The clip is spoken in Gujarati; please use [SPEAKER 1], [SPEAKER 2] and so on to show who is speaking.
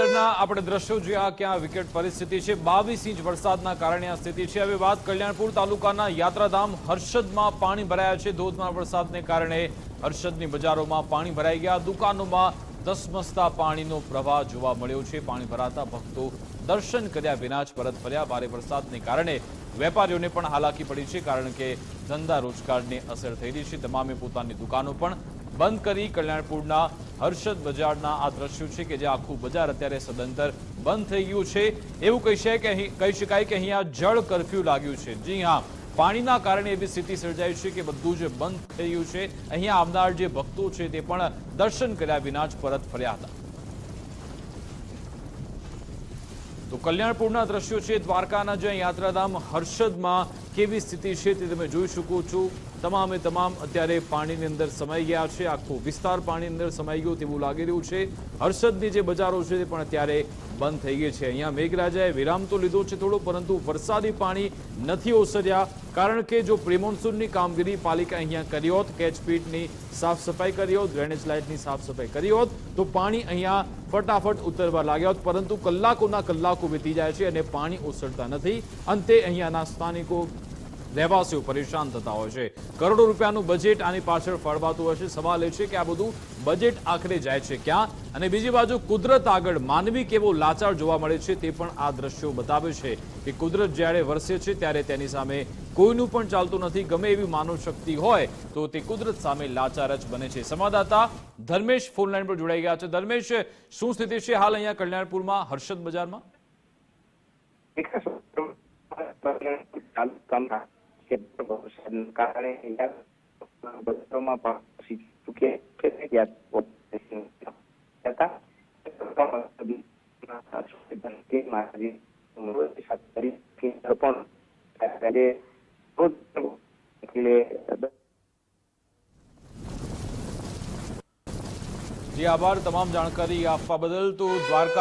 [SPEAKER 1] કલ્યાણપુરના આપણે દ્રશ્યો જોયા કે આ વિકટ પરિસ્થિતિ છે। 22 ઇંચ વરસાદના કારણે આ સ્થિતિ છે। હવે વાત કલ્યાણપુર તાલુકાના યાત્રાધામ હર્ષદમાં પાણી ભરાયા છે। ધોધમાર વરસાદને કારણે હર્ષદની બજારોમાં પાણી ભરાઈ ગયા। દુકાનોમાં ધસમસતા પાણીનો પ્રવાહ જોવા મળ્યો છે। પાણી ભરાતા ભક્તો દર્શન કર્યા વિના જ પરત ફર્યા। ભારે વરસાદને કારણે વેપારીઓને પણ હાલાકી પડી છે, કારણ કે ધંધા રોજગારને અસર થઈ રહી છે। તમામે પોતાની દુકાનો પણ બંધ કરી। કલ્યાણપુરના હર્ષદ બજારના આ દ્રશ્યો છે કે જે આખું બજાર અત્યારે સદંતર બંધ થઈ ગયું છે। એવું કહી શકાય કે અહીંયા જળ કર્ફ્યુ લાગ્યું છે। જી હા, પાણીના કારણે એવી સ્થિતિ સર્જાઈ છે કે બધું જ બંધ થઈ ગયું છે। અહીંયા આવનાર જે ભક્તો છે તે પણ દર્શન કર્યા વિના જ પરત ફર્યા હતા। તો કલ્યાણપુરના દ્રશ્યો છે દ્વારકાના, જ્યાં યાત્રાધામ હર્ષદમાં કેવી સ્થિતિ છે તે તમે જોઈ શકો છો। તમામે તમામ અત્યારે પાણીની અંદર સમાઈ ગયા છે। આખો વિસ્તાર પાણીની અંદર સમાઈ ગયો તેવું લાગી રહ્યું છે। હર્ષદની જે બજારો છે તે પણ અત્યારે બંધ થઈ ગઈ છે। અહીંયા મેઘરાજાએ વિરામ તો લીધો છે થોડો, પરંતુ વરસાદી પાણી નથી ઓસર્યા, કારણ કે જો પ્રિમોન્સૂનની કામગીરી પાલિકા અહીંયા કરી હોત, કેચપીટની સાફ સફાઈ કરી હોત, ડ્રેનેજ લાઇટની સાફ સફાઈ કરી હોત, તો પાણી અહીંયા ફટાફટ ઉતરવા લાગ્યા હોત, પરંતુ કલાકોના કલાકો વીતી જાય છે અને પાણી ઓસરતા નથી। અંતે અહીંયાના સ્થાનિકો રહેવાસીઓ પરેશાન થતા હોય છે। કરોડો રૂપિયાનું બજેટ આની પાછળ ફળવાતું હશે। સવાલ એ છે કે આ બધું બજેટ આખરે જાય છે ક્યાં? અને બીજી બાજુ કુદરત આગળ માનવી કેવો લાચાર જોવા મળે છે તે પણ આ દ્રશ્યો બતાવે છે કે કુદરત જ્યારે વરસે છે ત્યારે તેની સામે કોઈનું પણ ચાલતું નથી। ગમે એવી માનવ શક્તિ હોય તો તે કુદરત સામે લાચાર જ બને છે। સંવાદદાતા ધર્મેશ ફોન લાઈન પર જોડાઈ ગયા છે। ધર્મેશ, શું સ્થિતિ છે હાલ અહીંયા કલ્યાણપુરમાં હર્ષદ બજારમાં?
[SPEAKER 2] કારણે બજારોમાં
[SPEAKER 1] જી આભાર તમામ જાણકારી આપવા બદલ। તો દ્વારકા